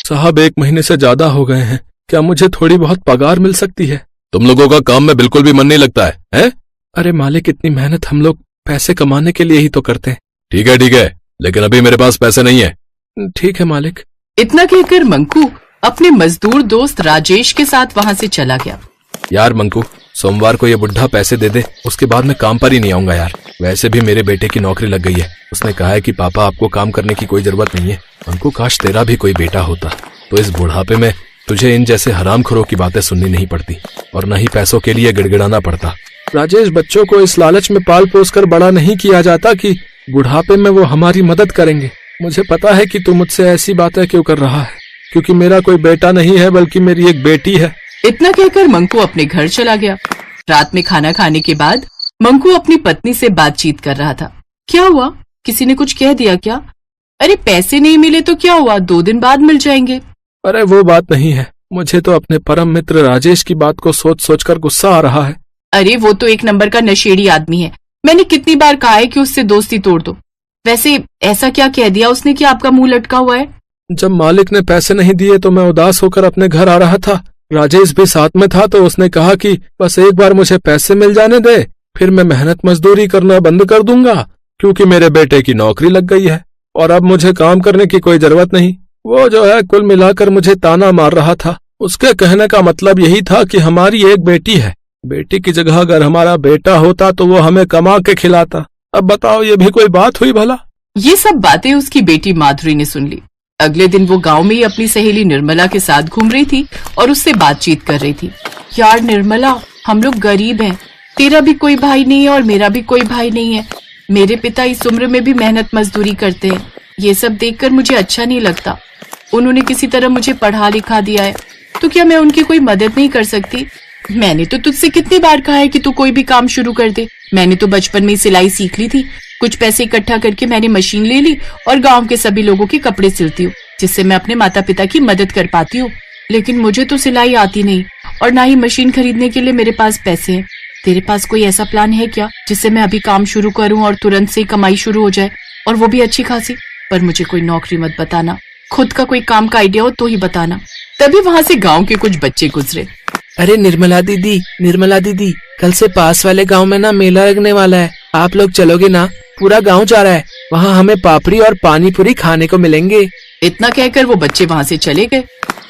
साहब 1 महीने से ज्यादा हो गए हैं, क्या मुझे थोड़ी बहुत पगार मिल सकती है? तुम लोगों का काम में बिल्कुल भी मन नहीं लगता है? अरे मालिक, इतनी मेहनत हम लोग पैसे कमाने के लिए ही तो करते हैं। ठीक है, लेकिन अभी मेरे पास पैसे नहीं है। ठीक है मालिक। इतना कहकर मंकू अपने मजदूर दोस्त राजेश के साथ वहाँ से चला गया। यार मंकू, सोमवार को ये बुढ़ा पैसे दे दे, उसके बाद मैं काम पर ही नहीं आऊंगा यार। वैसे भी मेरे बेटे की नौकरी लग गई है। उसने कहा है कि पापा आपको काम करने की कोई जरूरत नहीं है। मंकू, काश तेरा भी कोई बेटा होता तो इस बुढ़ापे में तुझे इन जैसे हरामखोरों की बातें सुननी नहीं पड़ती और न ही पैसों के लिए गिड़गिड़ाना पड़ता। राजेश, बच्चों को इस लालच में पाल पोस कर बड़ा नहीं किया जाता कि बुढ़ापे में वो हमारी मदद करेंगे। मुझे पता है कि तू मुझसे ऐसी बातें क्यों कर रहा है, क्योंकि मेरा कोई बेटा नहीं है बल्कि मेरी एक बेटी है। इतना कहकर मंकू अपने घर चला गया। रात में खाना खाने के बाद मंकू अपनी पत्नी से बातचीत कर रहा था। क्या हुआ, किसी ने कुछ कह दिया क्या? अरे पैसे नहीं मिले तो क्या हुआ, 2 दिन बाद मिल जाएंगे। अरे वो बात नहीं है, मुझे तो अपने परम मित्र राजेश की बात को सोच सोच कर गुस्सा आ रहा है। अरे वो तो 1 नंबर का नशेड़ी आदमी है। मैंने कितनी बार कहा है कि उससे दोस्ती तोड़ दो। वैसे ऐसा क्या कह दिया उसने कि आपका मुंह लटका हुआ है? जब मालिक ने पैसे नहीं दिए तो मैं उदास होकर अपने घर आ रहा था। राजेश भी साथ में था तो उसने कहा कि बस एक बार मुझे पैसे मिल जाने दे, फिर मैं मेहनत मजदूरी करना बंद कर दूंगा, क्योंकि मेरे बेटे की नौकरी लग गई है और अब मुझे काम करने की कोई जरूरत नहीं। वो जो है कुल मिलाकर मुझे ताना मार रहा था। उसके कहने का मतलब यही था कि हमारी एक बेटी है, बेटी की जगह अगर हमारा बेटा होता तो वो हमें कमा के खिलाता। अब बताओ, ये भी कोई बात हुई भला? ये सब बातें उसकी बेटी माधुरी ने सुन ली। अगले दिन वो गांव में ही अपनी सहेली निर्मला के साथ घूम रही थी और उससे बातचीत कर रही थी। यार निर्मला, हम लोग गरीब हैं, तेरा भी कोई भाई नहीं है और मेरा भी कोई भाई नहीं है। मेरे पिता इस उम्र में भी मेहनत मजदूरी करते हैं। ये सब देखकर मुझे अच्छा नहीं लगता। उन्होंने किसी तरह मुझे पढ़ा लिखा दिया है, तो क्या मैं उनकी कोई मदद नहीं कर सकती? मैंने तो तुझसे कितनी बार कहा है कि तू कोई भी काम शुरू कर दे। मैंने तो बचपन में सिलाई सीख ली थी। कुछ पैसे इकट्ठा करके मैंने मशीन ले ली और गांव के सभी लोगों के कपड़े सिलती हूँ, जिससे मैं अपने माता पिता की मदद कर पाती हूँ। लेकिन मुझे तो सिलाई आती नहीं और ना ही मशीन खरीदने के लिए मेरे पास पैसे हैं। तेरे पास कोई ऐसा प्लान है क्या जिससे मैं अभी काम शुरू करूँ और तुरंत से कमाई शुरू हो जाए, और वो भी अच्छी खासी? पर मुझे कोई नौकरी मत बताना, खुद का कोई काम का आइडिया हो तो ही बताना। तभी वहाँ से गाँव के कुछ बच्चे गुजरे। अरे निर्मला दीदी, कल से पास वाले गांव में ना मेला लगने वाला है, आप लोग चलोगे ना? पूरा गांव जा रहा है, वहाँ हमें पापड़ी और पानी पूरी खाने को मिलेंगे। इतना कहकर वो बच्चे वहाँ से चले गए।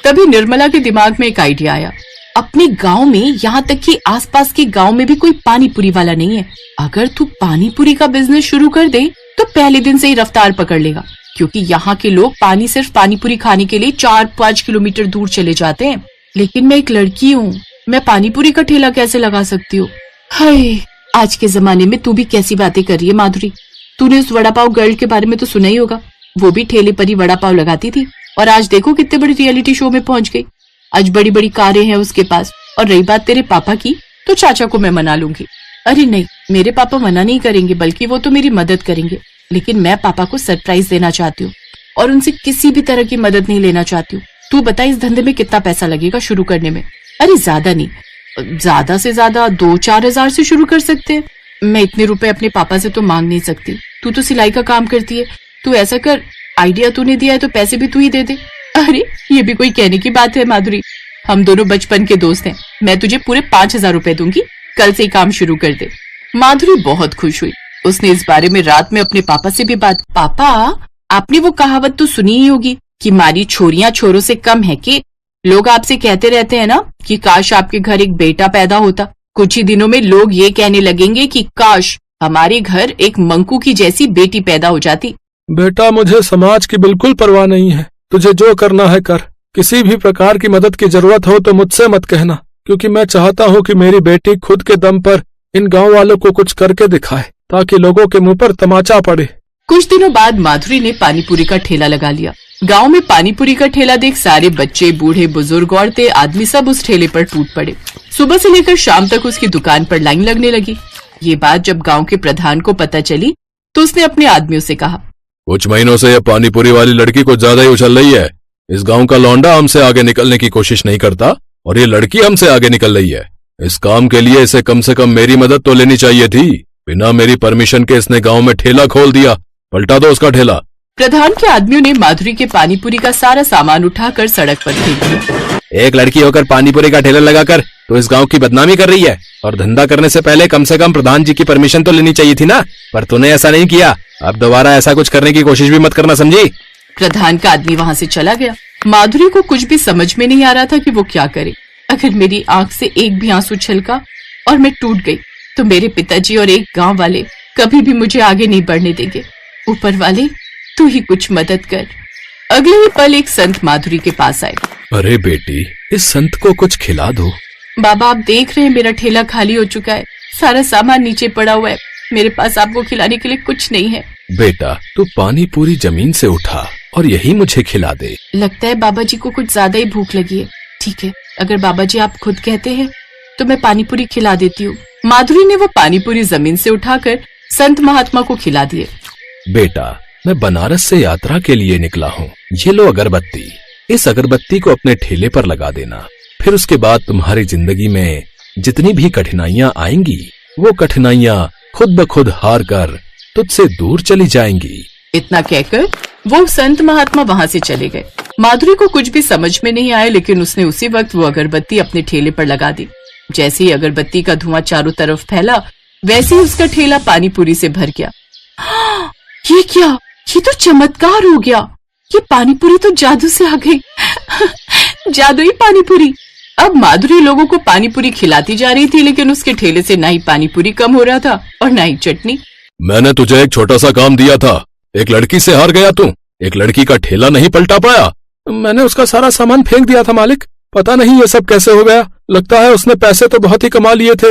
तभी निर्मला के दिमाग में एक आइडिया आया। अपने गांव में, यहाँ तक कि आसपास के गांव में भी कोई पानी पूरी वाला नहीं है। अगर तू पानी पूरी का बिजनेस शुरू कर दे तो पहले दिन से ही रफ्तार पकड़ लेगा, क्योंकि यहाँ के लोग सिर्फ पानी पूरी खाने के लिए 4-5 किलोमीटर दूर चले जाते हैं। लेकिन मैं एक लड़की हूँ, मैं पानी पूरी का ठेला कैसे लगा सकती हूँ? हाय, आज के जमाने में तू भी कैसी बातें कर रही है माधुरी। तूने उस वड़ा पाव गर्ल के बारे में तो सुना ही होगा। वो भी ठेले पर ही वड़ा पाव लगाती थी और आज देखो कितने बड़ी रियलिटी शो में पहुंच गई। आज बड़ी बड़ी कारें हैं उसके पास। और रही बात तेरे पापा की, तो चाचा को मैं मना लूंगी। अरे नहीं, मेरे पापा मना नहीं करेंगे, बल्कि वो तो मेरी मदद करेंगे। लेकिन मैं पापा को सरप्राइज देना चाहती हूँ और उनसे किसी भी तरह की मदद नहीं लेना चाहती हूँ। तू बता, इस धंधे में कितना पैसा लगेगा शुरू करने में? अरे ज्यादा नहीं, ज्यादा से ज्यादा 2-4 हजार से शुरू कर सकते हैं। मैं इतने रुपए अपने पापा से तो मांग नहीं सकती। तू तो सिलाई का काम करती है, तू ऐसा कर, आइडिया तूने दिया है तो पैसे भी तू ही दे दे। अरे ये भी कोई कहने की बात है माधुरी, हम दोनों बचपन के दोस्त हैं। मैं तुझे पूरे 5,000 रुपए दूंगी, कल से ही काम शुरू कर दे। माधुरी बहुत खुश हुई। उसने इस बारे में रात में अपने पापा से भी बात। पापा, आपने वो कहावत तो सुनी ही होगी कि हमारी छोरियां छोरों से कम है कि लोग आपसे कहते रहते हैं ना कि काश आपके घर एक बेटा पैदा होता। कुछ ही दिनों में लोग ये कहने लगेंगे कि काश हमारे घर एक मंकू की जैसी बेटी पैदा हो जाती। बेटा, मुझे समाज की बिल्कुल परवाह नहीं है। तुझे जो करना है कर। किसी भी प्रकार की मदद की जरूरत हो तो मुझसे मत कहना, क्योंकि मैं चाहता हूँ कि मेरी बेटी खुद के दम पर इन गांव वालों को कुछ करके दिखाए, ताकि लोगों के मुंह पर तमाचा पड़े। कुछ दिनों बाद माधुरी ने पानीपुरी का ठेला लगा लिया। गांव में पानीपुरी का ठेला देख सारे बच्चे, बूढ़े, बुजुर्ग, औरतें, आदमी सब उस ठेले पर टूट पड़े। सुबह से लेकर शाम तक उसकी दुकान पर लाइन लगने लगी। ये बात जब गांव के प्रधान को पता चली तो उसने अपने आदमियों से कहा, कुछ महीनों से यह पानीपुरी वाली लड़की कुछ ज्यादा ही उछल रही है। इस गांव का लौंडा हमसे आगे निकलने की कोशिश नहीं करता और ये लड़की हमसे आगे निकल रही है। इस काम के लिए इसे कम से कम मेरी मदद तो लेनी चाहिए थी। बिना मेरी परमिशन के इसने गांव में ठेला खोल दिया। पलटा दो उसका ठेला। प्रधान के आदमियों ने माधुरी के पानीपुरी का सारा सामान उठाकर सड़क पर फेंक दिया। एक लड़की होकर पानीपुरी का ठेला लगाकर तो इस गांव की बदनामी कर रही है, और धंधा करने से पहले कम से कम प्रधान जी की परमिशन तो लेनी चाहिए थी ना, पर तूने ऐसा नहीं किया। अब दोबारा ऐसा कुछ करने की कोशिश भी मत करना, समझी? प्रधान का आदमी वहाँ से चला गया। माधुरी को कुछ भी समझ में नहीं आ रहा था कि वो क्या करे। अगर मेरी आंख से एक भी आंसू छलका और मैं टूट गई तो मेरे पिताजी और एक गांव वाले कभी भी मुझे आगे नहीं बढ़ने देंगे। ऊपर वाले तू ही कुछ मदद कर। अगले ही पल एक संत माधुरी के पास आए। अरे बेटी, इस संत को कुछ खिला दो। बाबा, आप देख रहे हैं मेरा ठेला खाली हो चुका है, सारा सामान नीचे पड़ा हुआ है, मेरे पास आपको खिलाने के लिए कुछ नहीं है। बेटा, तू पानी पूरी जमीन से उठा और यही मुझे खिला दे। लगता है बाबा जी को कुछ ज्यादा ही भूख लगी है। ठीक है, अगर बाबा जी आप खुद कहते हैं तो मैं पानीपुरी खिला देती हूँ। माधुरी ने वो पानीपुरी जमीन से उठाकर संत महात्मा को खिला दिए। बेटा, मैं बनारस से यात्रा के लिए निकला हूँ। ये लो अगरबत्ती, इस अगरबत्ती को अपने ठेले पर लगा देना। फिर उसके बाद तुम्हारी जिंदगी में जितनी भी कठिनाइयाँ आएंगी वो कठिनाइयाँ खुद ब खुद हार कर तुझसे दूर चली जाएंगी। इतना कहकर वो संत महात्मा वहाँ से चले गए। माधुरी को कुछ भी समझ में नहीं आया, लेकिन उसने उसी वक्त वो अगरबत्ती अपने ठेले पर लगा दी। जैसे ही अगरबत्ती का धुआं चारों तरफ फैला, वैसे ही उसका ठेला पानीपुरी से भर गया। ये क्या? ये तो चमत्कार हो गया। ये पानीपुरी तो जादू से आ गई। जादुई पानीपुरी। अब माधुरी लोगों को पानीपुरी खिलाती जा रही थी, लेकिन उसके ठेले से ना ही पानीपुरी कम हो रहा था और ना ही चटनी। मैंने तुझे एक छोटा सा काम दिया था, एक लड़की से हार गया तू। एक लड़की का ठेला नहीं पलटा पाया। मैंने उसका सारा सामान फेंक दिया था मालिक। पता नहीं ये सब कैसे हो गया। लगता है उसने पैसे तो बहुत ही कमा लिए थे,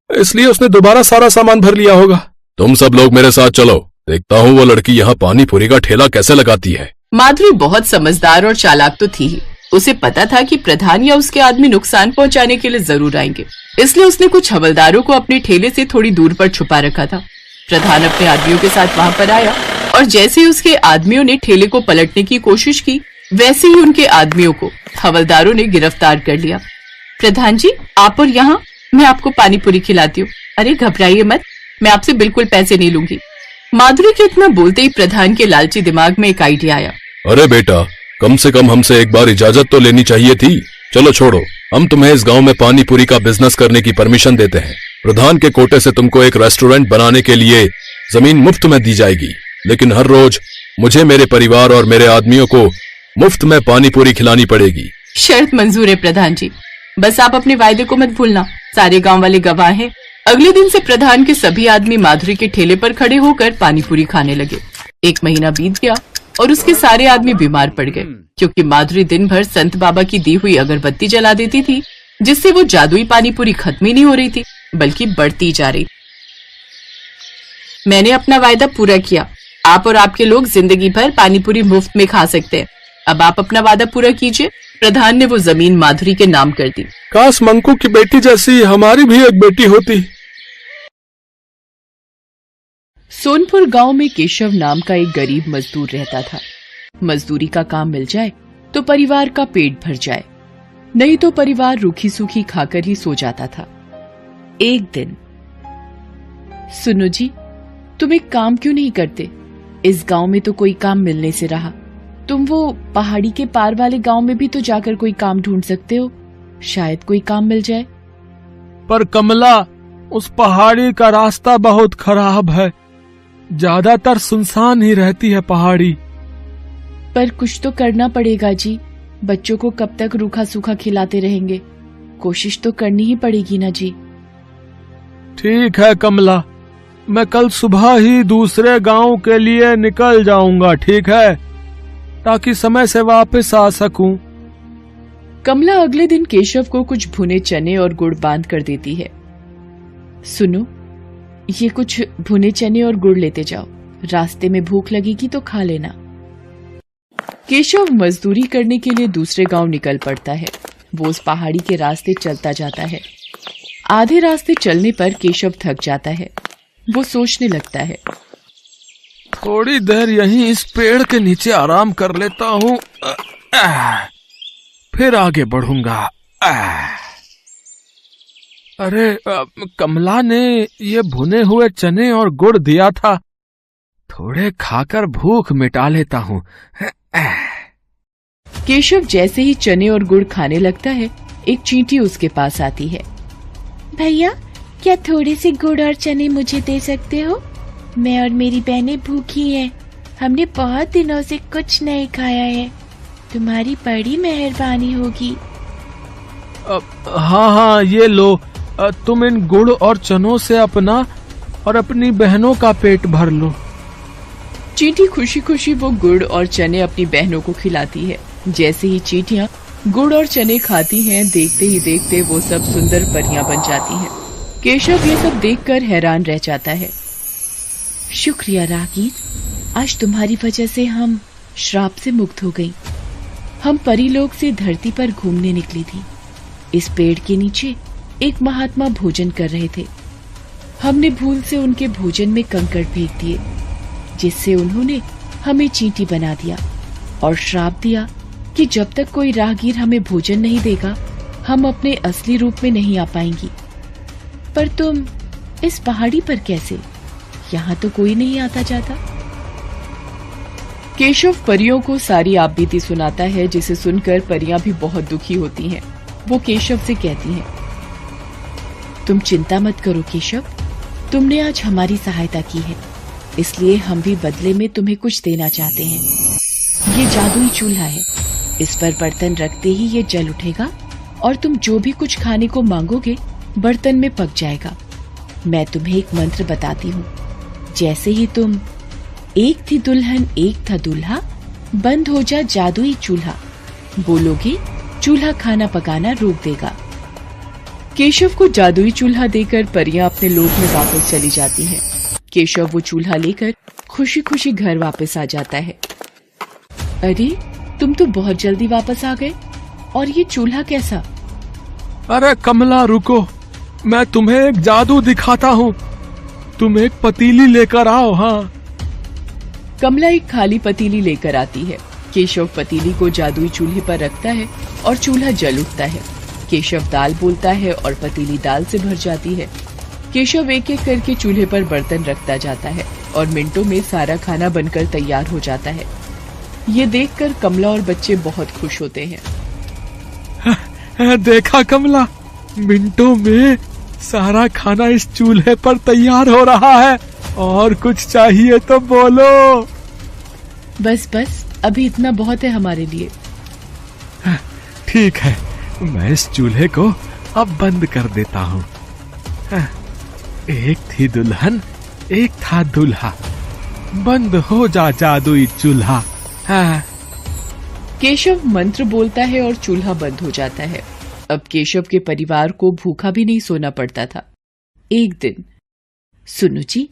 इसलिए उसने दोबारा सारा सामान भर लिया होगा। तुम सब लोग मेरे साथ चलो, देखता हूँ वो लड़की यहाँ पानी पूरी का ठेला कैसे लगाती है। माधुरी बहुत समझदार और चालाक तो थी ही। उसे पता था कि प्रधान या उसके आदमी नुकसान पहुंचाने के लिए जरूर आएंगे, इसलिए उसने कुछ हवलदारों को अपने ठेले से थोड़ी दूर पर छुपा रखा था। प्रधान अपने आदमियों के साथ वहाँ पर आया और जैसे ही उसके आदमियों ने ठेले को पलटने की कोशिश की, वैसे ही उनके आदमियों को हवलदारों ने गिरफ्तार कर लिया। प्रधान जी, आप और यहाँ मैं आपको पानीपुरी खिलाती हूँ। अरे घबराइए मत, मैं आपसे बिल्कुल पैसे नहीं लूंगी। माधुरी के इतना बोलते ही प्रधान के लालची दिमाग में एक आइडिया आया। अरे बेटा, कम से कम हमसे एक बार इजाजत तो लेनी चाहिए थी। चलो छोड़ो, हम तुम्हें इस गांव में पानी पूरी का बिजनेस करने की परमिशन देते हैं। प्रधान के कोटे से तुमको एक रेस्टोरेंट बनाने के लिए जमीन मुफ्त में दी जाएगी, लेकिन हर रोज मुझे, मेरे परिवार और मेरे आदमियों को मुफ्त में पानी पूरी खिलानी पड़ेगी। शर्त मंजूर है प्रधान जी, बस आप अपने वायदे को मत भूलना। सारे गांव वाले गवाह हैं। अगले दिन से प्रधान के सभी आदमी माधुरी के ठेले पर खड़े होकर पानीपुरी खाने लगे। एक महीना बीत गया और उसके सारे आदमी बीमार पड़ गए, क्योंकि माधुरी दिन भर संत बाबा की दी हुई अगरबत्ती जला देती थी, जिससे वो जादुई पानीपुरी खत्म ही नहीं हो रही थी, बल्कि बढ़ती जा रही। मैंने अपना वायदा पूरा किया। आप और आपके लोग जिंदगी भर पानीपुरी मुफ्त में खा सकते हैं। अब आप अपना वादा पूरा कीजिए। प्रधान ने वो जमीन माधुरी के नाम कर दी। काश मंकू की बेटी जैसी हमारी भी एक बेटी होती। सोनपुर गांव में केशव नाम का एक गरीब मजदूर रहता था। मजदूरी का काम मिल जाए तो परिवार का पेट भर जाए, नहीं तो परिवार रूखी सूखी खाकर ही सो जाता था। एक दिन, सुनो जी, तुम एक काम क्यों नहीं करते? इस गांव में तो कोई काम मिलने से रहा। तुम वो पहाड़ी के पार वाले गांव में भी तो जाकर कोई काम ढूंढ सकते हो, शायद कोई काम मिल जाए। पर कमला, उस पहाड़ी का रास्ता बहुत खराब है, ज्यादातर सुनसान ही रहती है पहाड़ी। पर कुछ तो करना पड़ेगा जी, बच्चों को कब तक रूखा सूखा खिलाते रहेंगे? कोशिश तो करनी ही पड़ेगी ना जी। ठीक है कमला, मैं कल सुबह ही दूसरे गांव के लिए निकल जाऊंगा, ठीक है, ताकि समय से वापस आ सकूं। कमला अगले दिन केशव को कुछ भुने चने और गुड़ बांध कर देती है। सुनो, ये कुछ भुने चने और गुड़ लेते जाओ, रास्ते में भूख लगेगी तो खा लेना। केशव मजदूरी करने के लिए दूसरे गांव निकल पड़ता है। वो उस पहाड़ी के रास्ते चलता जाता है। आधे रास्ते चलने पर केशव थक जाता है। वो सोचने लगता है, थोड़ी देर यहीं इस पेड़ के नीचे आराम कर लेता हूँ, फिर आगे बढ़ूंगा। अरे कमला ने ये भुने हुए चने और गुड़ दिया था, थोड़े खाकर भूख मिटा लेता हूँ। केशव जैसे ही चने और गुड़ खाने लगता है, एक चींटी उसके पास आती है। भैया, क्या थोड़े से गुड़ और चने मुझे दे सकते हो? मैं और मेरी बहनें भूखी हैं। हमने बहुत दिनों से कुछ नहीं खाया है। तुम्हारी बड़ी मेहरबानी होगी। हाँ हाँ, ये लो। तुम इन गुड़ और चनों से अपना और अपनी बहनों का पेट भर लो। चींटी खुशी खुशी वो गुड़ और चने अपनी बहनों को खिलाती है। जैसे ही चींटियां गुड़ और चने खाती हैं, देखते ही देखते वो सब सुंदर परियां बन जाती हैं। केशव ये सब देखकर हैरान रह जाता है। शुक्रिया रागीर, आज तुम्हारी वजह से हम श्राप से मुक्त हो गई। हम परीलोक से धरती पर घूमने निकली थी। इस पेड़ के नीचे एक महात्मा भोजन कर रहे थे। हमने भूल से उनके भोजन में कंकड़ फेंक दिए, जिससे उन्होंने हमें चींटी बना दिया और श्राप दिया कि जब तक कोई राहगीर हमें भोजन नहीं देगा, हम अपने असली रूप में नहीं आ पाएंगी। पर तुम इस पहाड़ी पर कैसे? यहाँ तो कोई नहीं आता जाता। केशव परियों को सारी आपबीती सुनाता है, जिसे सुनकर परियां भी बहुत दुखी होती हैं। वो केशव से कहती हैं, तुम चिंता मत करो केशव, तुमने आज हमारी सहायता की है, इसलिए हम भी बदले में तुम्हें कुछ देना चाहते हैं। ये जादुई चूल्हा है, इस पर बर्तन रखते ही ये जल उठेगा और तुम जो भी कुछ खाने को मांगोगे बर्तन में पक जाएगा। मैं तुम्हें एक मंत्र बताती हूँ। जैसे ही तुम एक थी दुल्हन एक था दूल्हा, बंद हो जा जादुई चूल्हा बोलोगे, चूल्हा खाना पकाना रोक देगा। केशव को जादुई चूल्हा देकर परियां अपने लोक में वापस चली जाती हैं। केशव वो चूल्हा लेकर खुशी खुशी घर वापस आ जाता है। अरे, तुम तो बहुत जल्दी वापस आ गए, और ये चूल्हा कैसा? अरे कमला रुको, मैं तुम्हें एक जादू दिखाता हूँ। तुम एक पतीली लेकर आओ। हाँ। कमला एक खाली पतीली लेकर आती है। केशव पतीली को जादुई चूल्हे पर रखता है और चूल्हा जल उठता है। केशव दाल बोलता है और पतीली दाल से भर जाती है। केशव एक एक करके चूल्हे पर बर्तन रखता जाता है और मिनटों में सारा खाना बनकर तैयार हो जाता है। ये देखकर कमला और बच्चे बहुत खुश होते हैं। देखा कमला, मिनटों में सारा खाना इस चूल्हे पर तैयार हो रहा है। और कुछ चाहिए तो बोलो। बस बस, अभी इतना बहुत है हमारे लिए। ठीक है, मैं इस चूल्हे को अब बंद कर देता हूँ। एक थी दुल्हन एक था दूल्हा, बंद हो जा जादुई चूल्हा। केशव मंत्र बोलता है और चूल्हा बंद हो जाता है। अब केशव के परिवार को भूखा भी नहीं सोना पड़ता था। एक दिन, सुनो जी,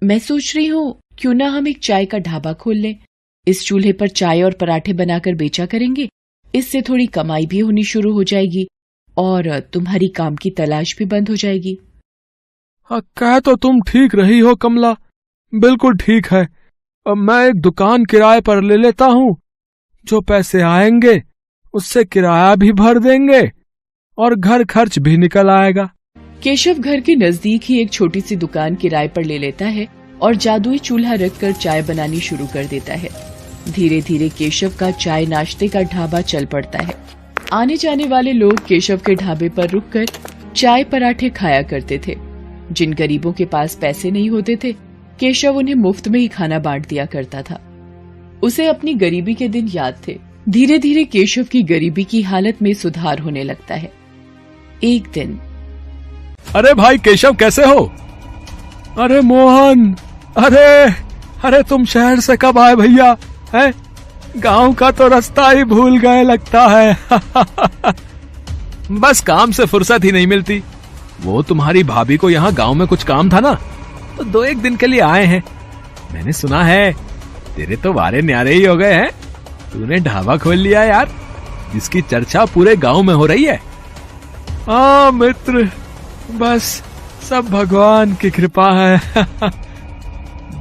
मैं सोच रही हूँ क्यों ना हम एक चाय का ढाबा खोल लें। इस चूल्हे पर चाय और पराठे बनाकर बेचा करेंगे। इससे थोड़ी कमाई भी होनी शुरू हो जाएगी और तुम्हारी काम की तलाश भी बंद हो जाएगी। कह तो तुम ठीक रही हो कमला, बिल्कुल ठीक है। अब मैं एक दुकान किराए पर ले लेता हूँ। जो पैसे आएंगे उससे किराया भी भर देंगे और घर खर्च भी निकल आएगा। केशव घर के नजदीक ही एक छोटी सी दुकान किराए पर ले लेता है और जादुई चूल्हा रखकर चाय बनानी शुरू कर देता है। धीरे धीरे केशव का चाय नाश्ते का ढाबा चल पड़ता है। आने जाने वाले लोग केशव के ढाबे पर रुककर चाय पराठे खाया करते थे। जिन गरीबों के पास पैसे नहीं होते थे, केशव उन्हें मुफ्त में ही खाना बांट दिया करता था। उसे अपनी गरीबी के दिन याद थे। धीरे धीरे केशव की गरीबी की हालत में सुधार होने लगता है। एक दिन, अरे भाई केशव, कैसे हो? अरे मोहन, अरे तुम शहर से कब आए भैया? हैं? गांव का तो रास्ता ही भूल गए लगता है। बस काम से फुर्सत ही नहीं मिलती। वो तुम्हारी भाभी को यहाँ गांव में कुछ काम था ना, तो 2-1 दिन के लिए आए हैं। मैंने सुना है तेरे तो वारे न्यारे ही हो गए हैं। तूने ढाबा खोल लिया यार, जिसकी चर्चा पूरे गांव में हो रही है। हाँ मित्र, बस सब भगवान की कृपा है।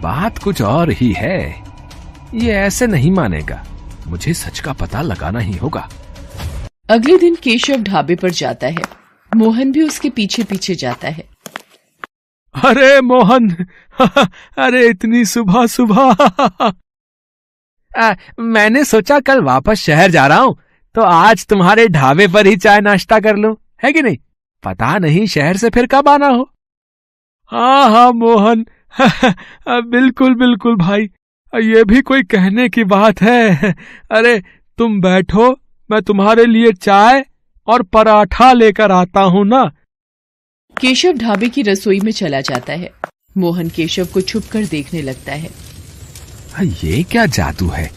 बात कुछ और ही है। ये ऐसे नहीं मानेगा, मुझे सच का पता लगाना ही होगा। अगले दिन केशव ढाबे पर जाता है। मोहन भी उसके पीछे पीछे जाता है। अरे मोहन, अरे इतनी सुबह सुबह। मैंने सोचा कल वापस शहर जा रहा हूँ तो आज तुम्हारे ढाबे पर ही चाय नाश्ता कर लूं, है कि नहीं? पता नहीं शहर से फिर कब आना हो। हाँ हाँ मोहन, बिल्कुल बिल्कुल भाई, ये भी कोई कहने की बात है। अरे तुम बैठो, मैं तुम्हारे लिए चाय और पराठा लेकर आता हूँ ना। केशव ढाबे की रसोई में चला जाता है। मोहन केशव को छुपकर देखने लगता है। ये क्या जादू है?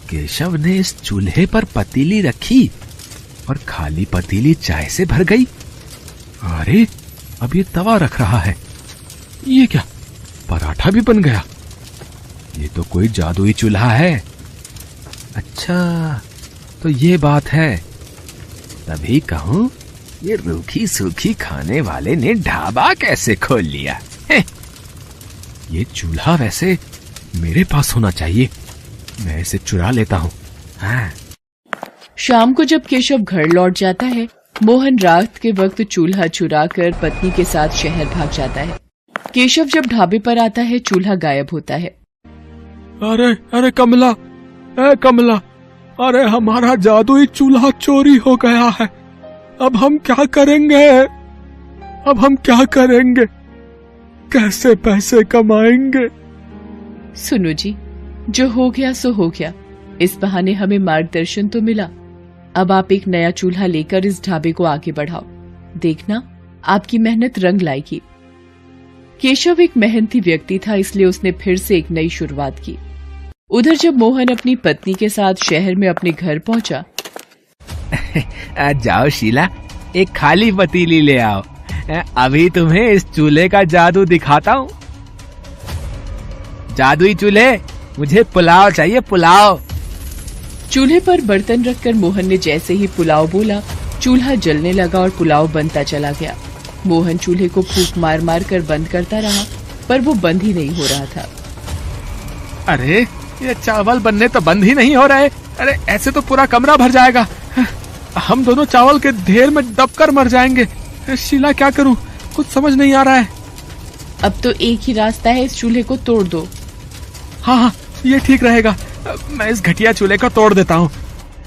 केशव ने इस चूल्हे पर पतीली रखी और खाली पतीली चाय से भर गई। अरे अब ये तवा रख रहा है, ये क्या पराठा भी बन गया? ये तो कोई जादुई चूल्हा है। अच्छा तो ये बात है, तभी कहूं ये रूखी सूखी खाने वाले ने ढाबा कैसे खोल लिया है? ये चूल्हा वैसे मेरे पास होना चाहिए, मैं इसे चुरा लेता हूँ। हाँ। शाम को जब केशव घर लौट जाता है, मोहन रात के वक्त चूल्हा चुरा कर पत्नी के साथ शहर भाग जाता है। केशव जब ढाबे पर आता है, चूल्हा गायब होता है। अरे अरे कमला, कमला, अरे हमारा जादुई चूल्हा चोरी हो गया है। अब हम क्या करेंगे? अब हम क्या करेंगे? कैसे पैसे कमाएंगे? सुनो जी, जो हो गया सो हो गया। इस बहाने हमें मार्गदर्शन तो मिला। अब आप एक नया चूल्हा लेकर इस ढाबे को आगे बढ़ाओ, देखना आपकी मेहनत रंग लाएगी। केशव एक मेहनती व्यक्ति था, इसलिए उसने फिर से एक नई शुरुआत की। उधर जब मोहन अपनी पत्नी के साथ शहर में अपने घर पहुंचा। जाओ शीला, एक खाली पतीली ले आओ, अभी तुम्हें इस चूल्हे का जादू दिखाता हूँ। जादुई चूल्हे, मुझे पुलाव चाहिए, पुलाव। चूल्हे पर बर्तन रखकर मोहन ने जैसे ही पुलाव बोला, चूल्हा जलने लगा और पुलाव बनता चला गया। मोहन चूल्हे को फूंक मार मार कर बंद करता रहा, पर वो बंद ही नहीं हो रहा था। अरे ये चावल बनने तो बंद ही नहीं हो रहे। अरे ऐसे तो पूरा कमरा भर जाएगा, हम दोनों चावल के ढेर में दबकर मर जाएंगे। शीला क्या करूं, कुछ समझ नहीं आ रहा है। अब तो एक ही रास्ता है, इस चूल्हे को तोड़ दो। हाँ हाँ, ये ठीक रहेगा, मैं इस घटिया चूल्हे को तोड़ देता हूँ।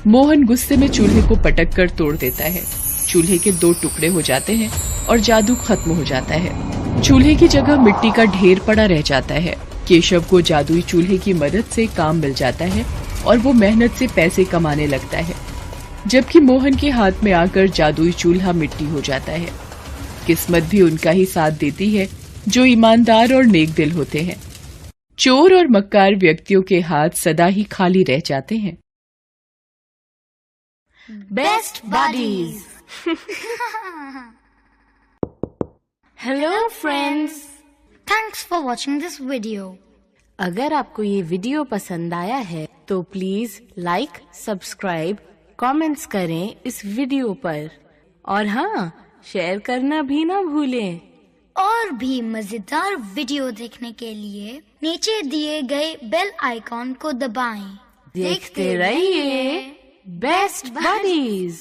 मोहन गुस्से में चूल्हे को पटक कर तोड़ देता है। चूल्हे के 2 टुकड़े हो जाते हैं और जादू खत्म हो जाता है। चूल्हे की जगह मिट्टी का ढेर पड़ा रह जाता है। केशव को जादुई चूल्हे की मदद से काम मिल जाता है और वो मेहनत से पैसे कमाने लगता है, जबकि मोहन के हाथ में आकर जादुई चूल्हा मिट्टी हो जाता है। किस्मत भी उनका ही साथ देती है जो ईमानदार और नेक दिल होते हैं। चोर और मक्कार व्यक्तियों के हाथ सदा ही खाली रह जाते हैं। Best buddies. Hello friends, thanks for watching this video. अगर आपको ये वीडियो पसंद आया है तो प्लीज लाइक, सब्सक्राइब, कमेंट्स करें इस वीडियो पर, और हाँ, शेयर करना भी ना भूलें। और भी मजेदार वीडियो देखने के लिए नीचे दिए गए बेल आइकॉन को दबाएं। देखते रहिए बेस्ट बडीज।